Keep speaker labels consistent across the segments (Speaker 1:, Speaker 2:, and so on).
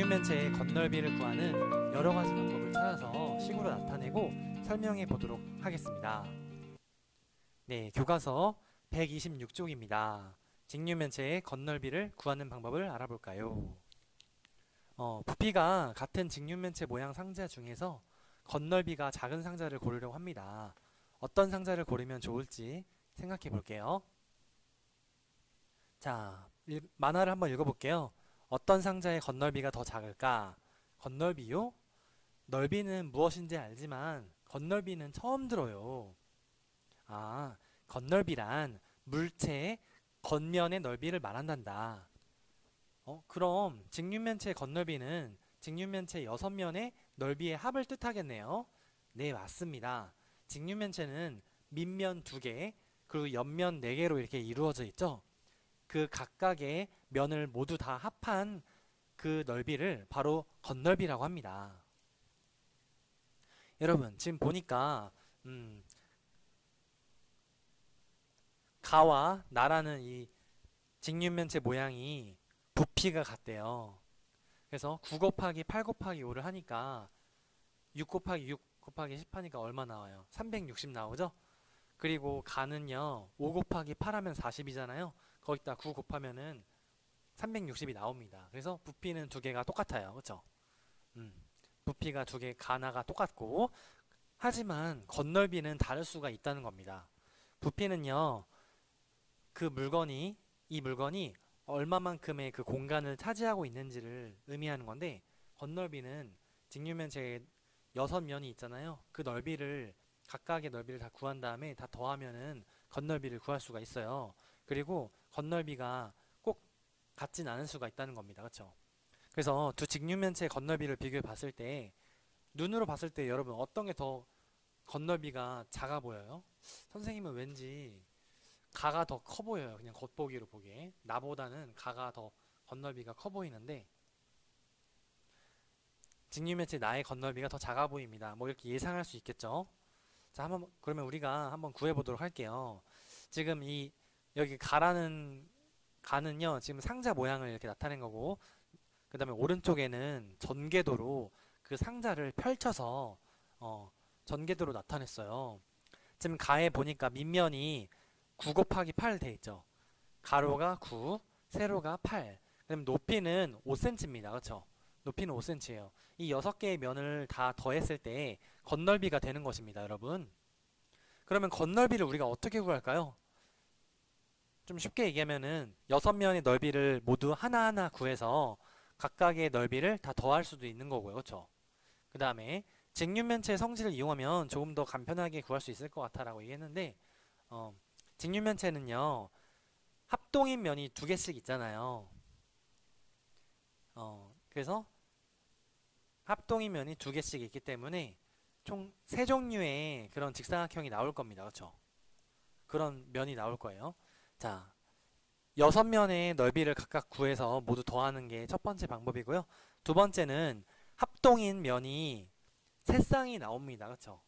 Speaker 1: 직육면체의 건널비를 구하는 여러가지 방법을 찾아서 식으로 나타내고 설명해 보도록 하겠습니다. 네, 교과서 126쪽입니다. 직육면체의 건널비를 구하는 방법을 알아볼까요? 부피가 같은 직육면체 모양 상자 중에서 건널비가 작은 상자를 고르려고 합니다. 어떤 상자를 고르면 좋을지 생각해 볼게요. 자, 만화를 한번 읽어볼게요. 어떤 상자의 건널비가 더 작을까? 건널비요? 넓이는 무엇인지 알지만 건널비는 처음 들어요. 아, 건널비란 물체의 겉면의 넓이를 말한단다. 그럼 직육면체의 건널비는 직육면체 6면의 넓이의 합을 뜻하겠네요. 네, 맞습니다. 직육면체는 밑면 2개, 그리고 옆면 4개로 이렇게 이루어져 있죠. 그 각각의 면을 모두 다 합한 그 넓이를 바로 건널비라고 합니다. 여러분, 지금 보니까 가와 나라는 이 직육면체 모양이 부피가 같대요. 그래서 9 곱하기 8 곱하기 5를 하니까 6 곱하기 6 곱하기 10 하니까 얼마 나와요? 360 나오죠? 그리고 가는요 5 곱하기 8 하면 40이잖아요. 거기다 9 곱하면은 360이 나옵니다. 그래서 부피는 두 개가 똑같아요. 그쵸? 부피가 두 개, 가나가 똑같고, 하지만 건널비는 다를 수가 있다는 겁니다. 부피는요, 이 물건이 얼마만큼의 그 공간을 차지하고 있는지를 의미하는 건데, 건널비는 직육면체의 6면이 있잖아요. 그 넓이를, 각각의 넓이를 다 구한 다음에 다 더하면은 건널비를 구할 수가 있어요. 그리고 건널비가 꼭 같진 않을 수가 있다는 겁니다. 그렇죠? 그래서 두 직육면체의 건널비를 비교해 봤을 때 눈으로 봤을 때 여러분 어떤 게 더 건널비가 작아 보여요? 선생님은 왠지 가가 더 커 보여요. 그냥 겉보기로 보기에. 나보다는 가가 더 건널비가 커 보이는데 직육면체 나의 건널비가 더 작아 보입니다. 뭐 이렇게 예상할 수 있겠죠? 자, 그러면 우리가 한번 구해 보도록 할게요. 지금 여기 가는요, 지금 상자 모양을 이렇게 나타낸 거고, 그 다음에 오른쪽에는 전개도로 그 상자를 펼쳐서 전개도로 나타냈어요. 지금 가에 보니까 밑면이 9 곱하기 8 돼 있죠. 가로가 9, 세로가 8. 그럼 높이는 5cm입니다. 그렇죠? 높이는 5cm예요. 이 6개의 면을 다 더했을 때 건널비가 되는 것입니다, 여러분. 그러면 건널비를 우리가 어떻게 구할까요? 좀 쉽게 얘기하면은 6면의 넓이를 모두 하나하나 구해서 각각의 넓이를 다 더할 수도 있는 거고요. 그렇죠? 그 다음에 직육면체의 성질을 이용하면 조금 더 간편하게 구할 수 있을 것 같다라고 얘기했는데 직육면체는요 합동인 면이 2개씩 있잖아요. 그래서 합동인 면이 2개씩 있기 때문에 총 3종류의 그런 직사각형이 나올 겁니다. 그렇죠? 그런 면이 나올 거예요. 자, 6면의 넓이를 각각 구해서 모두 더하는 게 첫 번째 방법이고요. 두 번째는 합동인 면이 3쌍이 나옵니다. 그렇죠?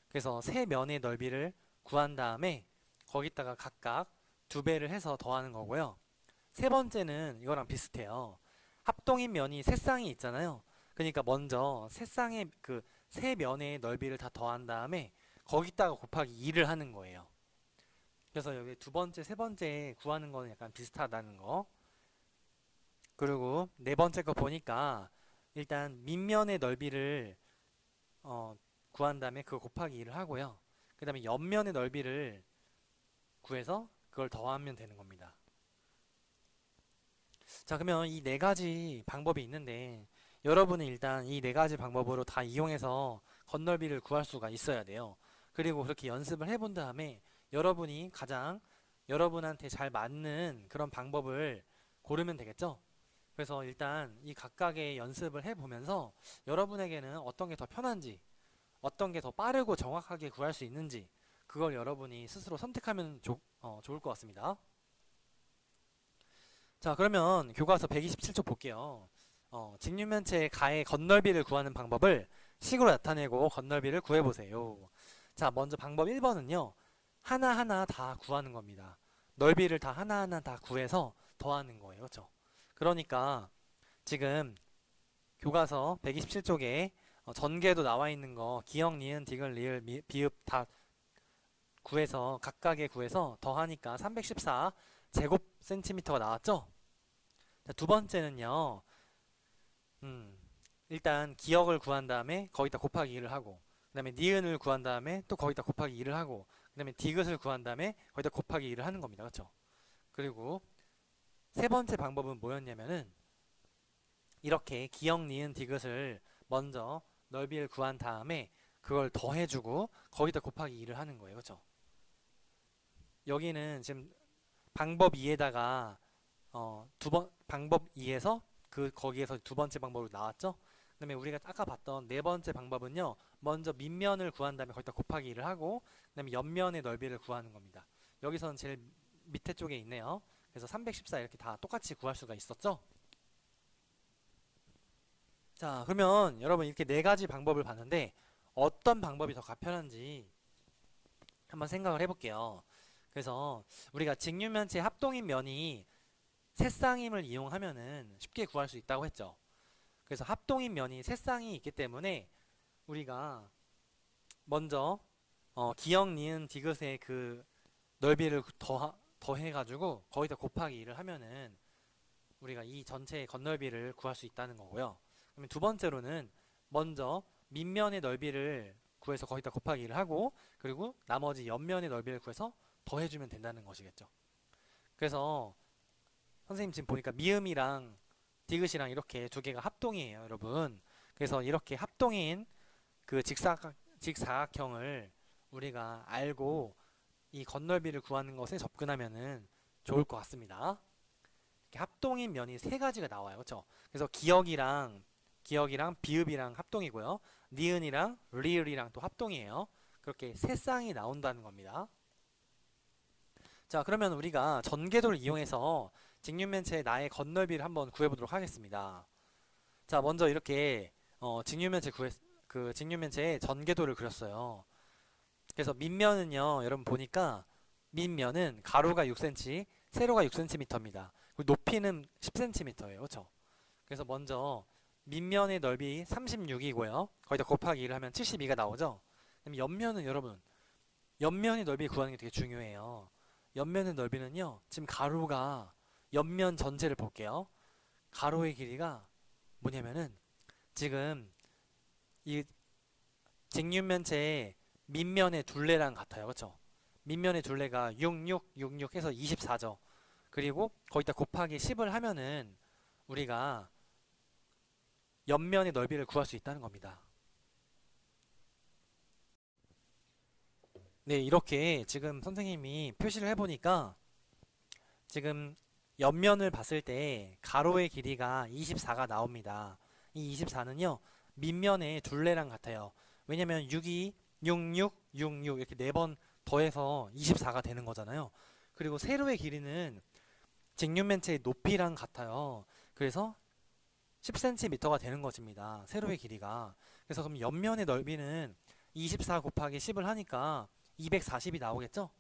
Speaker 1: 그래서 3면의 넓이를 구한 다음에 거기다가 각각 2배를 해서 더하는 거고요. 세 번째는 이거랑 비슷해요. 합동인 면이 3쌍이 있잖아요. 그러니까 먼저 세 면의 넓이를 다 더한 다음에 거기다가 곱하기 2를 하는 거예요. 그래서 여기 두 번째, 세 번째 구하는 거는 약간 비슷하다는 거. 그리고 네 번째 거 보니까 일단 밑면의 넓이를 구한 다음에 그거 곱하기 2를 하고요. 그 다음에 옆면의 넓이를 구해서 그걸 더하면 되는 겁니다. 자, 그러면 이 4가지 방법이 있는데 여러분은 일단 이 4가지 방법으로 다 이용해서 건널비를 구할 수가 있어야 돼요. 그리고 그렇게 연습을 해본 다음에 여러분이 가장 여러분한테 잘 맞는 그런 방법을 고르면 되겠죠? 그래서 일단 이 각각의 연습을 해보면서 여러분에게는 어떤 게 더 편한지, 어떤 게 더 빠르고 정확하게 구할 수 있는지 그걸 여러분이 스스로 선택하면 좋을 것 같습니다. 자, 그러면 교과서 127쪽 볼게요. 직육면체의 가의 건널비를 구하는 방법을 식으로 나타내고 건널비를 구해보세요. 자, 먼저 방법 1번은요. 하나하나 다 구하는 겁니다. 넓이를 다 하나하나 다 구해서 더하는 거예요. 그렇죠? 그러니까 지금 교과서 127쪽에 전개도 나와 있는 거 기역, 니은, 디귿, 리을, 비읍 다 구해서 각각의 구해서 더하니까 314 제곱센티미터가 나왔죠? 자, 두 번째는요. 일단 기역을 구한 다음에 거기다 곱하기 2를 하고 그 다음에 니은을 구한 다음에 또 거기다 곱하기 2를 하고 그 다음에 디귿을 구한 다음에 거기다 곱하기 2를 하는 겁니다. 그렇죠? 그리고 세 번째 방법은 뭐였냐면은 이렇게 기역, 니은, 디귿을 먼저 넓이를 구한 다음에 그걸 더해주고 거기다 곱하기 2를 하는 거예요. 그렇죠? 여기는 지금 방법 2에다가 방법 2에서 거기에서 두 번째 방법으로 나왔죠? 그 다음에 우리가 아까 봤던 네 번째 방법은요. 먼저 밑면을 구한 다음에 거기다 곱하기 2를 하고 그 다음에 옆면의 넓이를 구하는 겁니다. 여기서는 제일 밑에 쪽에 있네요. 그래서 314 이렇게 다 똑같이 구할 수가 있었죠? 자, 그러면 여러분 이렇게 네 가지 방법을 봤는데 어떤 방법이 더 간편한지 한번 생각을 해볼게요. 그래서 우리가 직육면체 합동인 면이 세 쌍임을 이용하면은 쉽게 구할 수 있다고 했죠. 그래서 합동인 면이 세 쌍이 있기 때문에 우리가 먼저 기역, 니은, 디귿의 그 넓이를 더해가지고 거기다 곱하기 2를 하면은 우리가 이 전체의 건널비를 구할 수 있다는 거고요. 그러면 두 번째로는 먼저 밑면의 넓이를 구해서 거기다 곱하기 2를 하고 그리고 나머지 옆면의 넓이를 구해서 더해주면 된다는 것이겠죠. 그래서 선생님 지금 보니까 미음이랑 디귿이랑 이렇게 두 개가 합동이에요, 여러분. 그래서 이렇게 합동인 그 직사각형을 우리가 알고 이 건널비를 구하는 것에 접근하면은 좋을 것 같습니다. 이렇게 합동인 면이 세 가지가 나와요, 그렇죠? 그래서 기역이랑 비읍이랑 합동이고요, 니은이랑 리을이랑 또 합동이에요. 그렇게 세 쌍이 나온다는 겁니다. 자, 그러면 우리가 전개도를 이용해서 직육면체의 나의 건널비를 한번 구해보도록 하겠습니다. 자, 먼저 이렇게 직육면체의 전개도를 그렸어요. 그래서 밑면은요, 여러분 보니까 밑면은 가로가 6cm, 세로가 6cm입니다. 그리고 높이는 10cm예요. 그렇죠? 그래서 먼저 밑면의 넓이 36이고요. 거기다 곱하기 1을 하면 72가 나오죠? 그럼 옆면은 여러분, 옆면의 넓이 구하는 게 되게 중요해요. 옆면의 넓이는요, 지금 가로가 옆면 전체를 볼게요. 가로의 길이가 뭐냐면은 지금 이 직육면체의 밑면의 둘레랑 같아요. 그렇죠? 밑면의 둘레가 66, 66 해서 24죠. 그리고 거기다 곱하기 10을 하면은 우리가 옆면의 넓이를 구할 수 있다는 겁니다. 네, 이렇게 지금 선생님이 표시를 해보니까 지금 옆면을 봤을 때 가로의 길이가 24가 나옵니다. 이 24는요, 밑면의 둘레랑 같아요. 왜냐면 62, 66, 66 이렇게 네 번 더해서 24가 되는 거잖아요. 그리고 세로의 길이는 직육면체의 높이랑 같아요. 그래서 10cm가 되는 것입니다. 세로의 길이가. 그래서 그럼 옆면의 넓이는 24 곱하기 10을 하니까 240이 나오겠죠?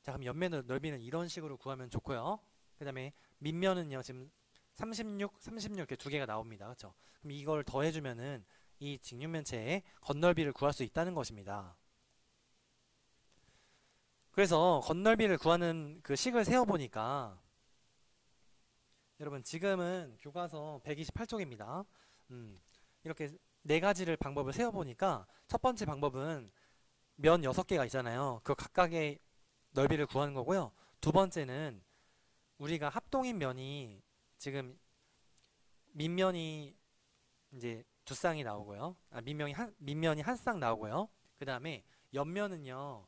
Speaker 1: 자, 그럼 옆면의 넓이는 이런 식으로 구하면 좋고요. 그 다음에 밑면은요, 지금 36, 36 이렇게 두 개가 나옵니다. 그렇죠? 그럼 이걸 더해주면은 이 직육면체의 건널비를 구할 수 있다는 것입니다. 그래서 건널비를 구하는 그 식을 세어보니까 여러분 지금은 교과서 128쪽입니다. 이렇게 네 가지를 방법을 세어보니까 첫 번째 방법은 면 6개가 있잖아요. 그 각각의 넓이를 구하는 거고요. 두 번째는 우리가 합동인 면이 지금 밑면이 이제 두 쌍이 나오고요. 밑면이 한 쌍 나오고요. 그 다음에 옆면은요,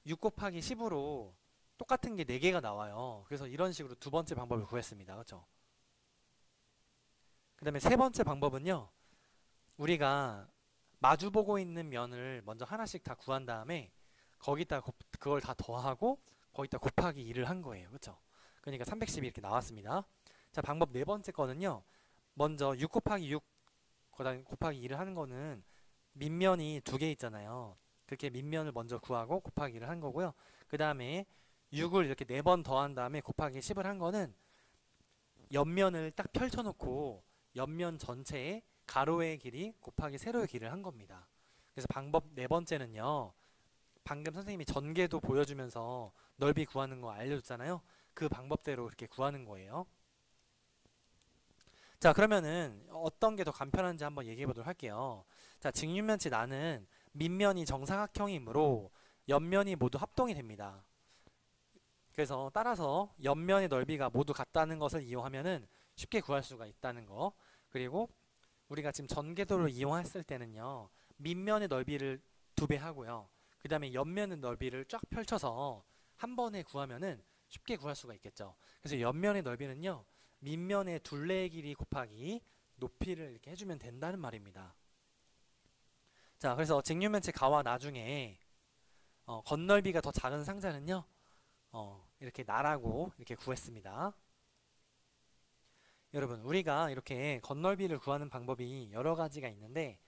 Speaker 1: 6 곱하기 10으로 똑같은 게 4개가 나와요. 그래서 이런 식으로 두 번째 방법을 구했습니다. 그렇죠? 그 다음에 세 번째 방법은요, 우리가 마주보고 있는 면을 먼저 하나씩 다 구한 다음에 거기다 그걸 다 더하고 거기다 곱하기 2를 한 거예요. 그렇죠? 그러니까 310이 이렇게 나왔습니다. 자, 방법 네 번째 거는요, 먼저 6 곱하기 6 그다음 곱하기 2를 하는 거는 밑면이 두 개 있잖아요. 그렇게 밑면을 먼저 구하고 곱하기 2를 한 거고요. 그 다음에 6을 이렇게 4번 더한 다음에 곱하기 10을 한 거는 옆면을 딱 펼쳐놓고 옆면 전체의 가로의 길이 곱하기 세로의 길이를 한 겁니다. 그래서 방법 네 번째는요. 방금 선생님이 전개도 보여주면서 넓이 구하는 거 알려줬잖아요. 그 방법대로 이렇게 구하는 거예요. 자, 그러면은 어떤 게 더 간편한지 한번 얘기해 보도록 할게요. 자, 직육면체 나는 밑면이 정사각형이므로 옆면이 모두 합동이 됩니다. 그래서 따라서 옆면의 넓이가 모두 같다는 것을 이용하면은 쉽게 구할 수가 있다는 거. 그리고 우리가 지금 전개도를 이용했을 때는요. 밑면의 넓이를 2배 하고요. 그 다음에 옆면의 넓이를 쫙 펼쳐서 한 번에 구하면은 쉽게 구할 수가 있겠죠. 그래서 옆면의 넓이는요. 밑면의 둘레의 길이 곱하기 높이를 이렇게 해주면 된다는 말입니다. 자, 그래서 직육면체 가와 나중에 겉넓이가 더 작은 상자는요. 이렇게 나라고 이렇게 구했습니다. 여러분, 우리가 이렇게 겉넓이를 구하는 방법이 여러 가지가 있는데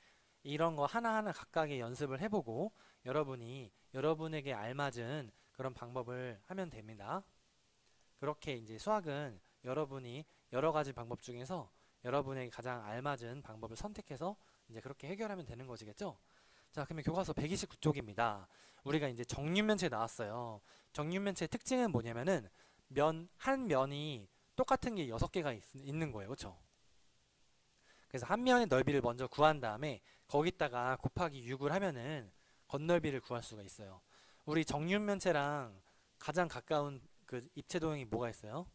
Speaker 1: 이런 거 하나하나 각각의 연습을 해보고 여러분이 여러분에게 알맞은 그런 방법을 하면 됩니다. 그렇게 이제 수학은 여러분이 여러 가지 방법 중에서 여러분에게 가장 알맞은 방법을 선택해서 이제 그렇게 해결하면 되는 것이겠죠? 자, 그러면 교과서 129쪽입니다. 우리가 이제 정육면체 나왔어요. 정육면체의 특징은 뭐냐면은 한 면이 똑같은 게 6개가 있는 거예요. 그렇죠? 그래서 한 면의 넓이를 먼저 구한 다음에 거기다가 곱하기 6을 하면은 겉넓이를 구할 수가 있어요. 우리 정육면체랑 가장 가까운 그 입체 도형이 뭐가 있어요?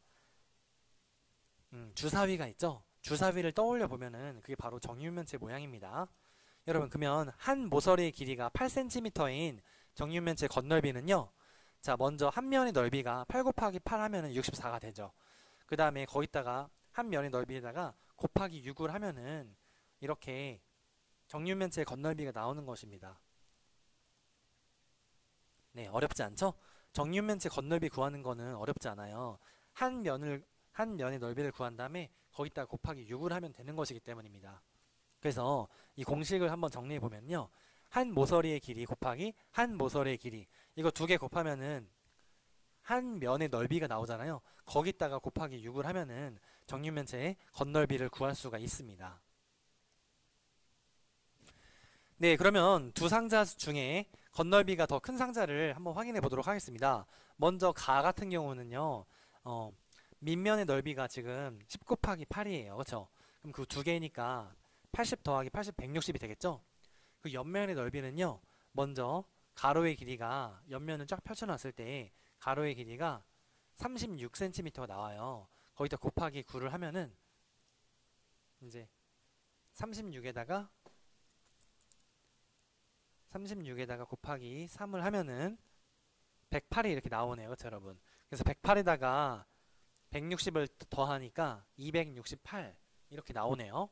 Speaker 1: 주사위가 있죠? 주사위를 떠올려 보면은 그게 바로 정육면체 모양입니다. 여러분, 그러면 한 모서리의 길이가 8cm인 정육면체 겉넓이는요. 자, 먼저 한 면의 넓이가 8 곱하기 8 하면은 64가 되죠. 그 다음에 거기다가 한 면의 넓이에다가 곱하기 6을 하면은 이렇게 정육면체의 겉넓이가 나오는 것입니다. 네, 어렵지 않죠? 정육면체 겉넓이 구하는 거는 어렵지 않아요. 한 면의 넓이를 구한 다음에 거기다가 곱하기 6을 하면 되는 것이기 때문입니다. 그래서 이 공식을 한번 정리해 보면요. 한 모서리의 길이 곱하기 한 모서리의 길이, 이거 2개 곱하면은 한 면의 넓이가 나오잖아요. 거기다가 곱하기 6을 하면은 정육면체의 겉넓이를 구할 수가 있습니다. 네, 그러면 두 상자 중에 겉넓이가 더 큰 상자를 한번 확인해 보도록 하겠습니다. 먼저 가 같은 경우는요. 밑면의 넓이가 지금 10 곱하기 8이에요. 그렇죠? 그럼 그 2개니까 80 더하기 80, 160이 되겠죠? 그 옆면의 넓이는요. 먼저 가로의 길이가 옆면을 쫙 펼쳐놨을 때 가로의 길이가 36cm가 나와요. 거기다 곱하기 9를 하면은 이제 36에다가 곱하기 3을 하면은 108이 이렇게 나오네요. 그렇죠, 여러분? 그래서 108에다가 160을 더하니까 268 이렇게 나오네요.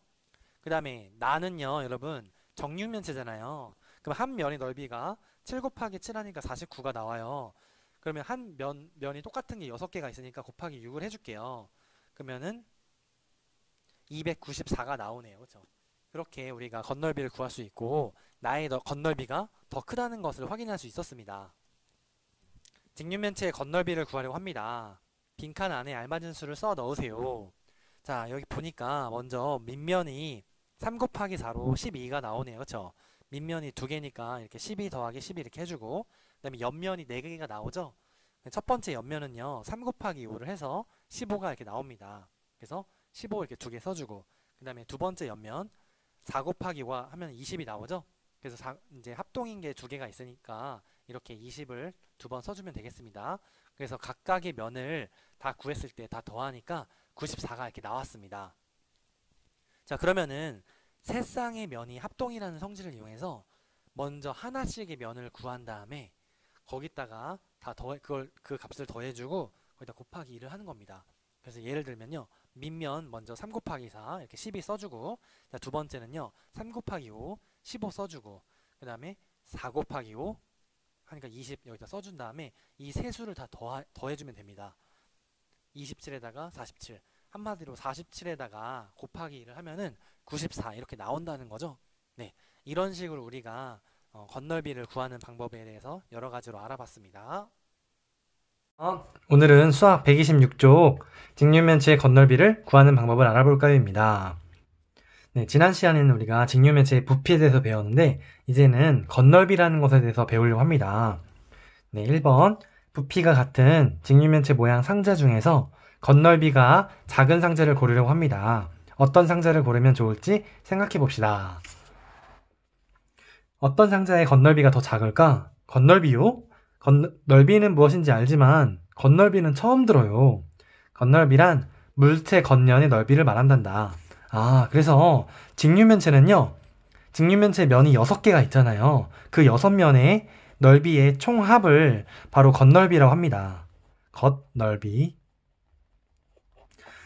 Speaker 1: 그 다음에 나는요, 여러분, 정육면체잖아요. 그럼 한 면의 넓이가 7 곱하기 7 하니까 49가 나와요. 그러면 한 면이 똑같은 게 6개가 있으니까 곱하기 6을 해줄게요. 그러면은 294가 나오네요. 그렇죠? 그렇게 우리가 겉넓이를 구할 수 있고 나의 겉넓이가 더 크다는 것을 확인할 수 있었습니다. 직육면체의 겉넓이를 구하려고 합니다. 빈칸 안에 알맞은 수를 써 넣으세요. 자, 여기 보니까 먼저 밑면이 3 곱하기 4로 12가 나오네요. 그렇죠? 밑면이 2개니까 이렇게 12 더하기 12 이렇게 해주고 그 다음에 옆면이 4개가 나오죠? 첫 번째 옆면은요 3 곱하기 5를 해서 15가 이렇게 나옵니다. 그래서 15 이렇게 2개 써주고 그 다음에 두 번째 옆면 4 곱하기 5 하면 20이 나오죠? 그래서 이제 합동인 게 2개가 있으니까 이렇게 20을 2번 써주면 되겠습니다. 그래서 각각의 면을 다 구했을 때 다 더하니까 94가 이렇게 나왔습니다. 자, 그러면은 세 쌍의 면이 합동이라는 성질을 이용해서 먼저 하나씩의 면을 구한 다음에 거기다가 그 값을 더해주고 거기다 곱하기 2를 하는 겁니다. 그래서 예를 들면요. 밑면 먼저 3 곱하기 4 이렇게 12 써주고 자, 두 번째는요. 3 곱하기 5 15 써주고 그 다음에 4 곱하기 5 하니까 20 여기다 써준 다음에 이 세 수를 다 더해주면 됩니다. 27에다가 47 한마디로 47에다가 곱하기 1을 하면은 94 이렇게 나온다는 거죠. 네, 이런 식으로 우리가 겉넓이를 구하는 방법에 대해서 여러 가지로 알아봤습니다. 오늘은 수학 126쪽 직육면체의 겉넓이를 구하는 방법을 알아볼까 합니다. 네, 지난 시간에는 우리가 직류면체의 부피에 대해서 배웠는데 이제는 겉넓이라는 것에 대해서 배우려고 합니다. 네, 1번 부피가 같은 직류면체 모양 상자 중에서 겉넓이가 작은 상자를 고르려고 합니다. 어떤 상자를 고르면 좋을지 생각해 봅시다. 어떤 상자의 겉넓이가 더 작을까? 겉넓이요? 넓이는 무엇인지 알지만 겉넓이는 처음 들어요. 겉넓이란 물체 겉면의 넓이를 말한단다. 아, 그래서 직류면체는요, 직류면체 면이 6개가 있잖아요. 그 6면의 넓이의 총합을 바로 겉넓이라고 합니다. 겉넓이.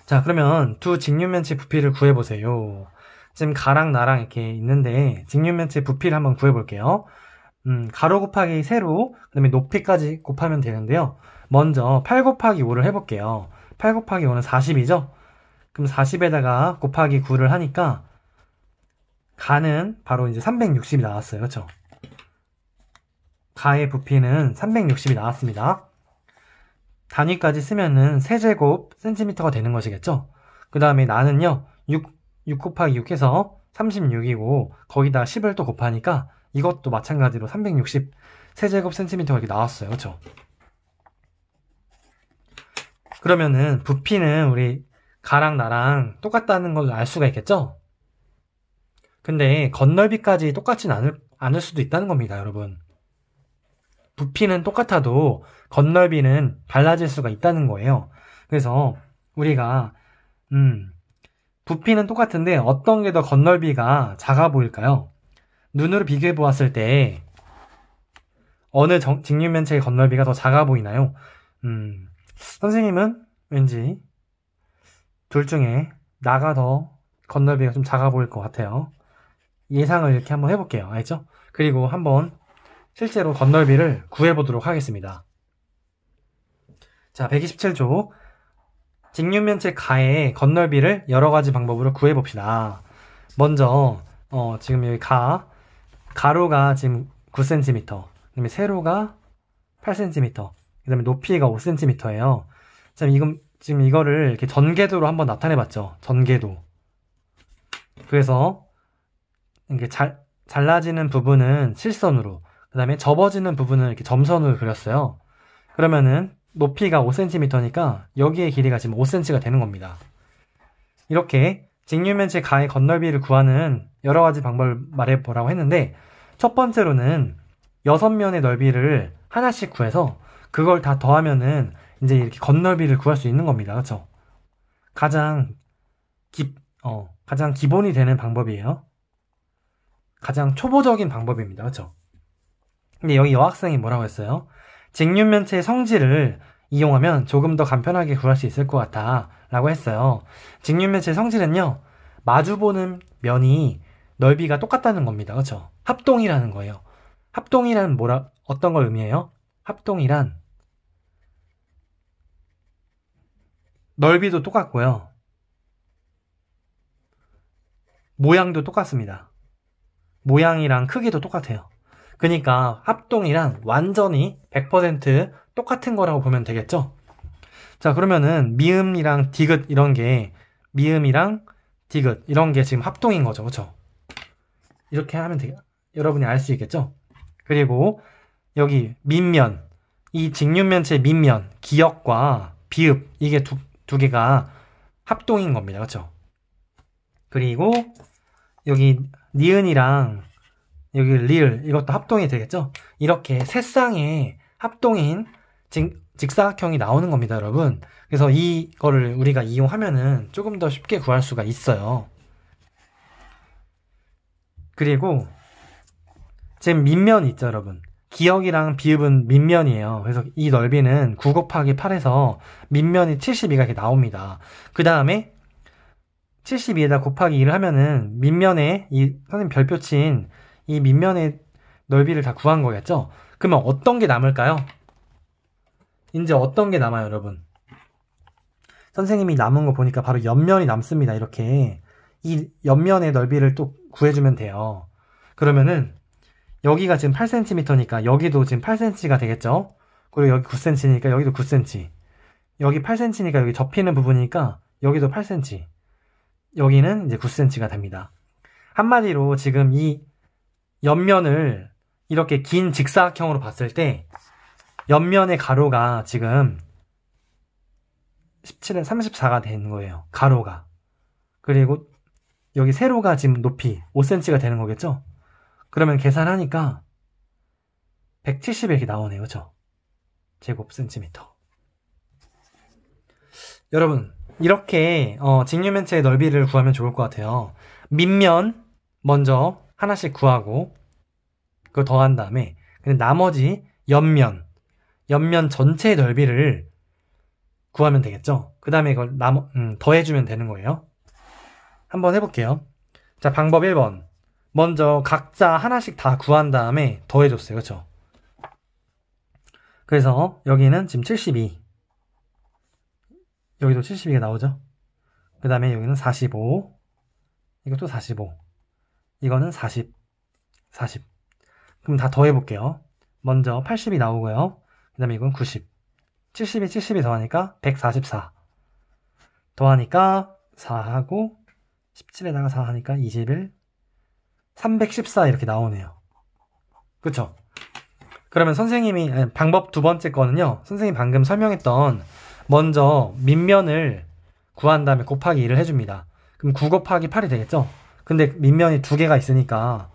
Speaker 1: 자, 그러면 두 직류면체 부피를 구해보세요. 지금 가랑 나랑 이렇게 있는데 직류면체 부피를 한번 구해볼게요. 가로 곱하기 세로, 그 다음에 높이까지 곱하면 되는데요. 먼저 8 곱하기 5를 해볼게요. 8 곱하기 5는 40이죠? 그럼 40에다가 곱하기 9를 하니까 가는 바로 이제 360이 나왔어요. 그렇죠? 가의 부피는 360이 나왔습니다. 단위까지 쓰면은 세제곱 센티미터가 되는 것이겠죠? 그 다음에 나는요, 6 곱하기 6 해서 36이고, 거기다 10을 또 곱하니까 이것도 마찬가지로 360 세제곱 센티미터가 이렇게 나왔어요. 그렇죠? 그러면은 부피는 우리 가랑 나랑 똑같다는 걸 알 수가 있겠죠? 근데 겉넓이까지 똑같진 않을 수도 있다는 겁니다, 여러분. 부피는 똑같아도 겉넓이는 달라질 수가 있다는 거예요. 그래서 우리가 부피는 똑같은데 어떤 게 더 겉넓이가 작아 보일까요? 눈으로 비교해 보았을 때 어느 직류면체의 겉넓이가 더 작아 보이나요? 선생님은 왠지 둘 중에 나가 더 겉넓이가 좀 작아 보일 것 같아요. 예상을 이렇게 한번 해볼게요. 알죠? 그리고 한번 실제로 겉넓이를 구해보도록 하겠습니다. 자, 127조. 직류면체 가의 겉넓이를 여러가지 방법으로 구해봅시다. 먼저 지금 여기 가로가 지금 9cm, 그 다음에 세로가 8cm, 그 다음에 높이가 5cm예요. 자, 지금 이거를 이렇게 전개도로 한번 나타내봤죠. 전개도. 그래서 이렇게 잘라지는 부분은 실선으로, 그 다음에 접어지는 부분은 이렇게 점선으로 그렸어요. 그러면은 높이가 5cm니까 여기의 길이가 지금 5cm가 되는 겁니다. 이렇게 직류면체 가의 겉넓이를 구하는 여러가지 방법을 말해보라고 했는데, 첫 번째로는 6면의 넓이를 하나씩 구해서 그걸 다 더하면은 이제 이렇게 겉넓이를 구할 수 있는 겁니다. 그렇죠? 가장 기본이 되는 방법이에요. 가장 초보적인 방법입니다. 그렇죠? 근데 여기 여학생이 뭐라고 했어요? 직류면체의 성질을 이용하면 조금 더 간편하게 구할 수 있을 것 같아 라고 했어요. 직류면체의 성질은요, 마주보는 면이 넓이가 똑같다는 겁니다. 그렇죠? 합동이라는 거예요. 합동이란 어떤 걸 의미해요? 합동이란 넓이도 똑같고요, 모양도 똑같습니다. 모양이랑 크기도 똑같아요. 그러니까 합동이란 완전히 100% 똑같은 거라고 보면 되겠죠? 자, 그러면은 미음이랑 디귿 미음이랑 디귿 이런 게 지금 합동인 거죠. 그렇죠? 이렇게 하면 여러분이 알 수 있겠죠? 그리고 여기 밑면, 이 직류면체 밑면, 기역과 비읍, 이게 두 개가 합동인 겁니다. 그렇죠? 그리고 여기 니은이랑 여기 리을, 이것도 합동이 되겠죠? 이렇게 세 쌍의 합동인 직사각형이 나오는 겁니다, 여러분. 그래서 이거를 우리가 이용하면은 조금 더 쉽게 구할 수가 있어요. 그리고 지금 밑면 있죠, 여러분. 기역이랑 비읍은 밑면이에요. 그래서 이 넓이는 9 곱하기 8에서 밑면이 72가 이렇게 나옵니다. 그 다음에 72에다 곱하기 2를 하면은 밑면에 선생님 별표 친 이 밑면의 넓이를 다 구한 거겠죠? 그러면 어떤 게 남을까요? 이제 어떤 게 남아요, 여러분? 선생님이 남은 거 보니까 바로 옆면이 남습니다. 이렇게 이 옆면의 넓이를 또 구해주면 돼요. 그러면은 여기가 지금 8cm니까 여기도 지금 8cm가 되겠죠? 그리고 여기 9cm니까 여기도 9cm, 여기 8cm니까 여기 접히는 부분이니까 여기도 8cm, 여기는 이제 9cm가 됩니다. 한마디로 지금 이 옆면을 이렇게 긴 직사각형으로 봤을 때 옆면의 가로가 지금 17에 34가 되는 거예요. 가로가. 그리고 여기 세로가 지금 높이 5cm가 되는 거겠죠? 그러면 계산하니까 170 이렇게 나오네요. 그렇죠? 제곱 센티미터. 여러분 이렇게 직육면체의 넓이를 구하면 좋을 것 같아요. 밑면 먼저 하나씩 구하고 그걸 더한 다음에 나머지 옆면 전체의 넓이를 구하면 되겠죠. 그 다음에 이걸 더해주면 되는 거예요. 한번 해볼게요. 자, 방법 1번. 먼저 각자 하나씩 다 구한 다음에 더해줬어요. 그렇죠? 그래서 여기는 지금 72, 여기도 72가 나오죠. 그 다음에 여기는 45, 이것도 45, 이거는 40. 그럼 다 더해볼게요. 먼저 80이 나오고요. 그 다음에 이건 90. 70이 더하니까 144. 더하니까 4하고 17에다가 4 하니까 21, 314 이렇게 나오네요. 그쵸? 그러면 선생님이 방법 두 번째 거는요. 선생님이 방금 설명했던 먼저 밑면을 구한 다음에 곱하기 2를 해줍니다. 그럼 9 곱하기 8이 되겠죠? 근데 밑면이 두 개가 있으니까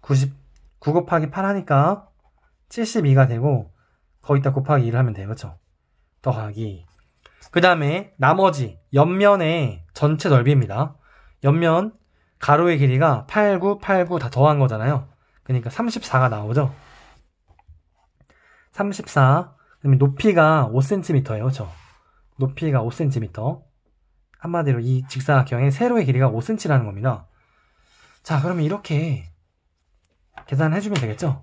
Speaker 1: 9 곱하기 8 하니까 72가 되고 거기다 곱하기 2를 하면 돼요. 그렇죠? 더하기. 그 다음에 나머지 옆면의 전체 넓이입니다. 옆면 가로의 길이가 8, 9, 8, 9 다 더한 거잖아요. 그러니까 34가 나오죠. 34. 그다음에 높이가 5cm예요. 그렇죠? 높이가 5cm. 한마디로 이 직사각형의 세로의 길이가 5cm라는 겁니다. 자, 그러면 이렇게 계산해주면 되겠죠?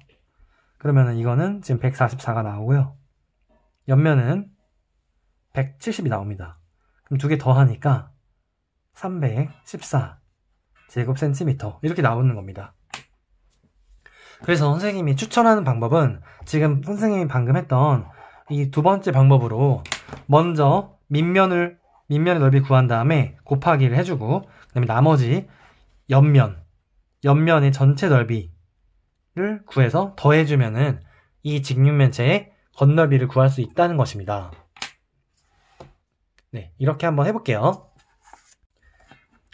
Speaker 1: 그러면은 이거는 지금 144가 나오고요. 옆면은 170이 나옵니다. 그럼 두 개 더하니까 314 제곱센티미터 이렇게 나오는 겁니다. 그래서 선생님이 추천하는 방법은 지금 선생님이 방금 했던 이 두 번째 방법으로 먼저 밑면의 넓이 구한 다음에 곱하기를 해주고 그 다음에 나머지 옆면의 전체 넓이를 구해서 더해주면은 이 직육면체의 겉넓이를 구할 수 있다는 것입니다. 네, 이렇게 한번 해볼게요.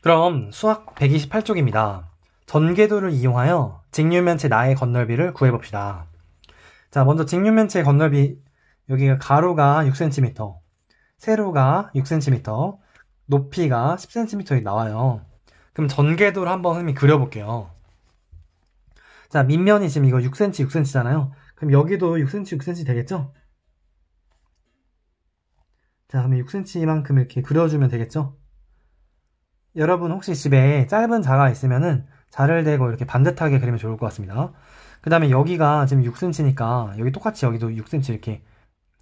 Speaker 1: 그럼 수학 128쪽입니다. 전개도를 이용하여 직육면체 나의 겉넓이를 구해봅시다. 자, 먼저 직육면체의 겉넓이, 여기가 가로가 6cm, 세로가 6cm, 높이가 10cm이 나와요. 그럼 전개도를 한번 선생님이 그려볼게요. 자, 밑면이 지금 이거 6cm잖아요. 그럼 여기도 6cm 되겠죠? 자, 그러면 6cm만큼 이렇게 그려주면 되겠죠? 여러분 혹시 집에 짧은 자가 있으면은 자를 대고 이렇게 반듯하게 그리면 좋을 것 같습니다. 그 다음에 여기가 지금 6cm니까 여기 똑같이 여기도 6cm 이렇게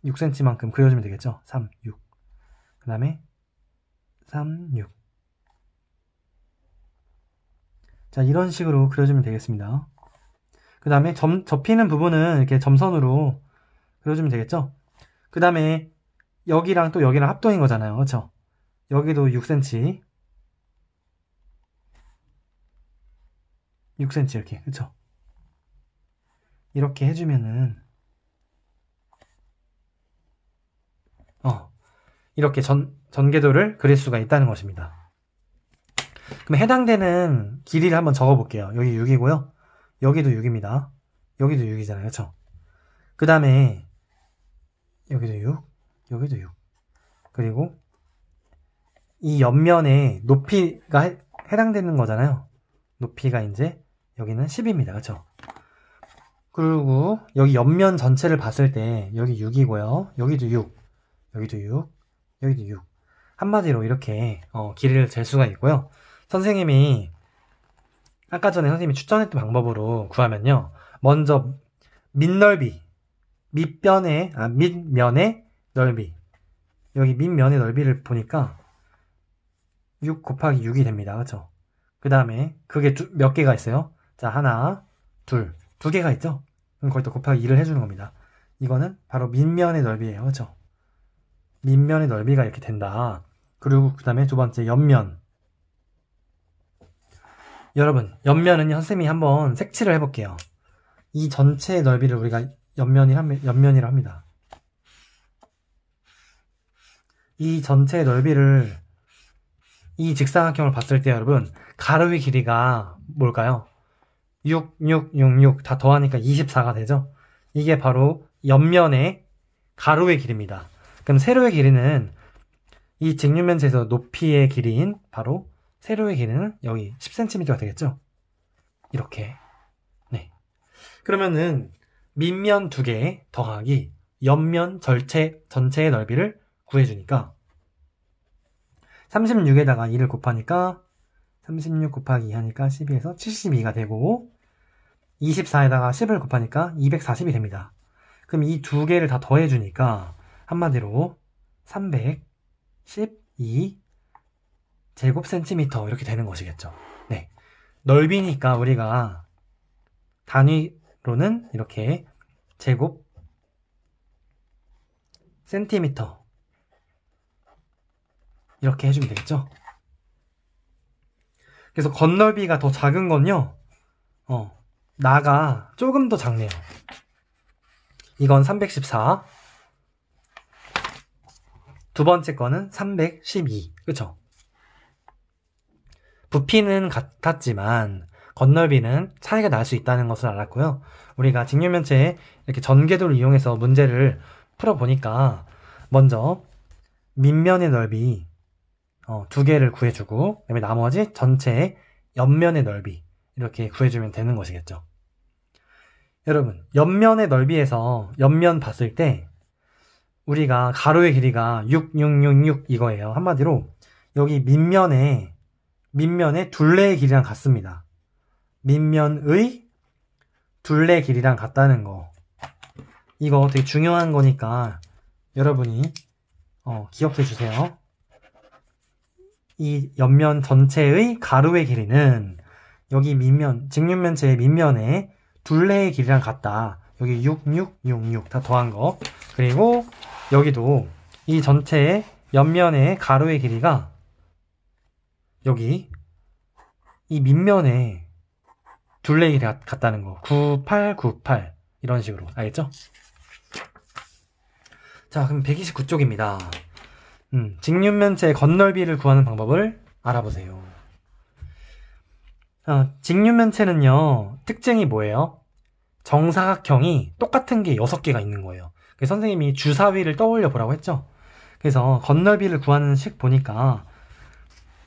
Speaker 1: 6cm만큼 그려주면 되겠죠? 3, 6. 그 다음에 3, 6. 자, 이런 식으로 그려주면 되겠습니다. 그 다음에 접히는 부분은 이렇게 점선으로 그려주면 되겠죠? 그 다음에 여기랑 또 여기랑 합동인 거잖아요. 그렇죠? 여기도 6cm. 6cm 이렇게. 그렇죠? 이렇게 해주면은 이렇게 전개도를 그릴 수가 있다는 것입니다. 그럼 해당되는 길이를 한번 적어볼게요. 여기 6이고요. 여기도 6입니다. 여기도 6이잖아요. 그렇죠? 그 다음에 여기도 6, 여기도 6. 그리고 이 옆면에 높이가 해당되는 거잖아요. 높이가 이제 여기는 10입니다. 그렇죠? 그리고 여기 옆면 전체를 봤을 때 여기 6이고요. 여기도 6, 여기도 6, 여기도 6. 한마디로 이렇게 길이를 잴 수가 있고요. 선생님이 아까 전에 선생님이 추천했던 방법으로 구하면요. 먼저 밑면의 넓이. 여기 밑면의 넓이를 보니까 6 곱하기 6이 됩니다. 그렇죠? 그 다음에 그게 몇 개가 있어요? 자, 하나, 둘. 두 개가 있죠? 그럼 거기다 곱하기 2를 해주는 겁니다. 이거는 바로 밑면의 넓이에요. 그렇죠? 밑면의 넓이가 이렇게 된다. 그리고 그 다음에 두 번째 옆면. 여러분, 옆면은요, 선생님이 한번 색칠을 해볼게요. 이 전체의 넓이를 우리가 옆면이라 합니다. 이 전체의 넓이를 이 직사각형을 봤을 때 여러분, 가로의 길이가 뭘까요? 6, 6, 6, 6 다 더하니까 24가 되죠? 이게 바로 옆면의 가로의 길이입니다. 그럼 세로의 길이는 이 직육면체에서 높이의 길이인 바로 세로의 길이는 여기 10cm가 되겠죠? 이렇게. 네. 그러면은 밑면 2개 더하기 옆면 전체의 넓이를 구해주니까 36에다가 2를 곱하니까 36 곱하기 2 하니까 12에서 72가 되고 24에다가 10을 곱하니까 240이 됩니다. 그럼 이 2개를 다 더해주니까 한마디로 312 제곱센티미터 이렇게 되는 것이겠죠. 네. 넓이니까 우리가 단위로는 이렇게 제곱 센티미터 이렇게 해주면 되겠죠. 그래서 겉넓이가 더 작은 건요, 나가 조금 더 작네요. 이건 314, 두 번째 거는 312, 그쵸? 부피는 같았지만 겉넓이는 차이가 날 수 있다는 것을 알았고요. 우리가 직육면체에 이렇게 전개도를 이용해서 문제를 풀어보니까 먼저 밑면의 넓이 2개를 구해주고 그다음에 나머지 전체의 옆면의 넓이 이렇게 구해주면 되는 것이겠죠. 여러분, 옆면의 넓이에서 옆면 봤을 때 우리가 가로의 길이가 6, 6, 6, 6 이거예요. 한마디로 여기 밑면의 둘레의 길이랑 같습니다. 밑면의 둘레 길이랑 같다는 거. 이거 되게 중요한 거니까 여러분이 기억해 주세요. 이 옆면 전체의 가로의 길이는 여기 직육면체의 밑면의 둘레의 길이랑 같다. 여기 6, 6, 6, 6 다 더한 거. 그리고 여기도 이 전체의 옆면의 가로의 길이가 여기 이 밑면의 둘레의 길이가 같다는 거. 98, 98 이런 식으로. 알겠죠? 자, 그럼 129쪽입니다. 직육면체의 겉넓이를 구하는 방법을 알아보세요. 직육면체는요, 특징이 뭐예요? 정사각형이 똑같은 게 6개가 있는 거예요. 그래서 선생님이 주사위를 떠올려 보라고 했죠? 그래서 겉넓이를 구하는 식 보니까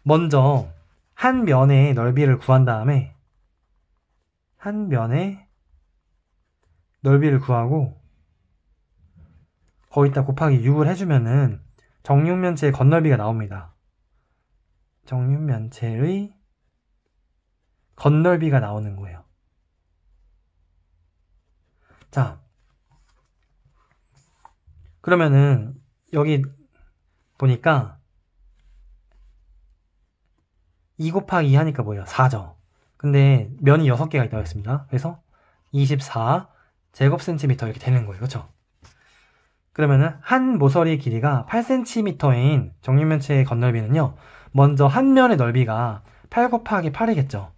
Speaker 1: 먼저 한 면의 넓이를 구한 다음에 한 면의 넓이를 구하고 거기다 곱하기 6을 해주면은 정육면체의 겉넓이가 나옵니다. 정육면체의 겉넓이가 나오는 거예요. 자, 그러면은 여기 보니까 2 곱하기 2 하니까 뭐예요? 4죠. 근데 면이 6개가 있다고 했습니다. 그래서 24 제곱센티미터 이렇게 되는 거예요. 그렇죠? 그러면은 한 모서리의 길이가 8cm인 정육면체의 겉넓이는요, 먼저 한 면의 넓이가 8 곱하기 8이겠죠.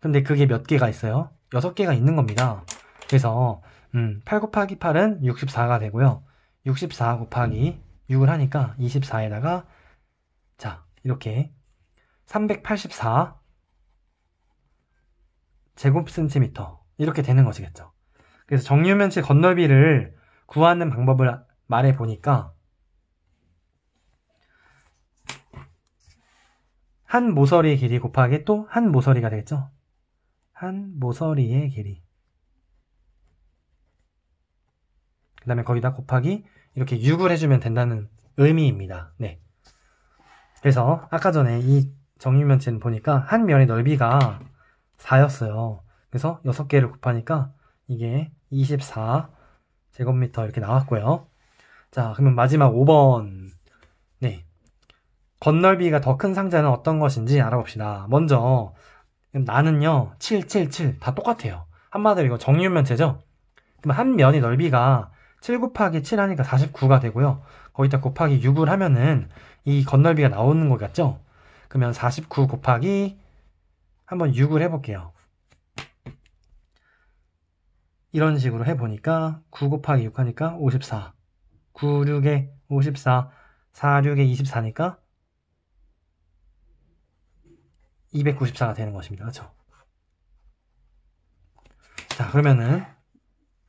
Speaker 1: 근데 그게 몇 개가 있어요? 6개가 있는 겁니다. 그래서 8 곱하기 8은 64가 되고요. 64 곱하기 6을 하니까 24에다가 자, 이렇게 384 제곱센티미터 이렇게 되는 것이겠죠. 그래서 정육면체 겉넓이를 구하는 방법을 말해보니까 한 모서리의 길이 곱하기 또 한 모서리가 되겠죠. 한 모서리의 길이 그 다음에 거기다 곱하기 이렇게 6을 해주면 된다는 의미입니다. 네. 그래서 아까 전에 이 정육면체는 보니까 한 면의 넓이가 4였어요. 그래서 6개를 곱하니까 이게 24 제곱미터 이렇게 나왔고요. 자, 그러면 마지막 5번. 네. 겉넓이가 더 큰 상자는 어떤 것인지 알아봅시다. 먼저 나는요 7, 7, 7 다 똑같아요. 한마디로 이거 정육면체죠. 그럼 한 면의 넓이가 7 곱하기 7 하니까 49가 되고요. 거기다 곱하기 6을 하면은 이 겉넓이가 나오는 것 같죠? 그러면 49 곱하기 한번 6을 해볼게요. 이런 식으로 해보니까 9 곱하기 6 하니까 54, 9, 6에 54, 4, 6에 24니까 294가 되는 것입니다. 그렇죠? 자, 그러면은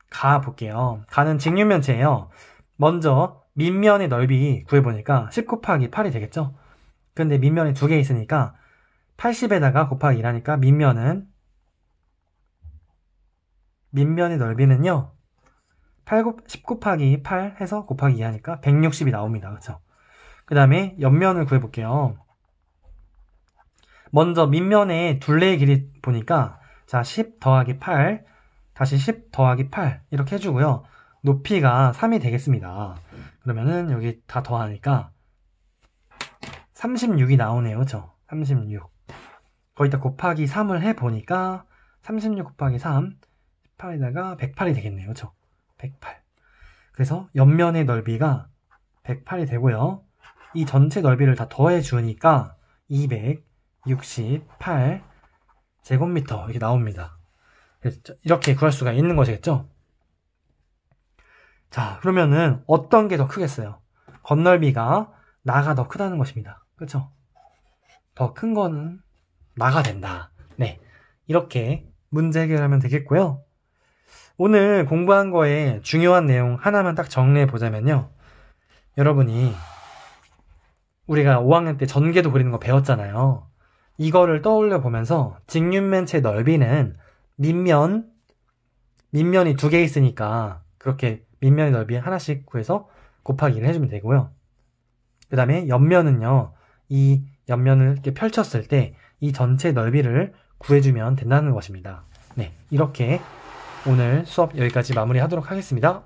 Speaker 1: 가 볼게요. 가는 직육면체예요. 먼저 밑면의 넓이 구해보니까 10 곱하기 8이 되겠죠? 근데 밑면이 2개 있으니까 80에다가 곱하기 1하니까 밑면의 넓이는요 10 곱하기 8 해서 곱하기 2 하니까 160이 나옵니다. 그렇죠? 그 다음에 옆면을 구해볼게요. 먼저 밑면의 둘레의 길이 보니까 자 10 더하기 8 다시 10 더하기 8 이렇게 해주고요. 높이가 3이 되겠습니다. 그러면은 여기 다 더하니까 36이 나오네요. 그렇죠? 36 거기다 곱하기 3을 해보니까 36 곱하기 3 18에다가 108이 되겠네요. 그렇죠? 108 그래서 옆면의 넓이가 108이 되고요. 이 전체 넓이를 다 더해 주니까 268 제곱미터 이렇게 나옵니다. 이렇게 구할 수가 있는 것이겠죠? 자, 그러면은 어떤 게 더 크겠어요? 건널비가 나가 더 크다는 것입니다. 그렇죠? 더 큰 거는 나가 된다. 네, 이렇게 문제 해결하면 되겠고요. 오늘 공부한 거에 중요한 내용 하나만 딱 정리해 보자면요. 여러분이 우리가 5학년 때 전개도 그리는 거 배웠잖아요. 이거를 떠올려 보면서 직육면체 넓이는 밑면이 2개 있으니까 그렇게 밑면의 넓이 하나씩 구해서 곱하기 1을 해주면 되고요. 그 다음에 옆면은요. 이 옆면을 이렇게 펼쳤을 때 이 전체 넓이를 구해주면 된다는 것입니다. 네, 이렇게 오늘 수업 여기까지 마무리하도록 하겠습니다.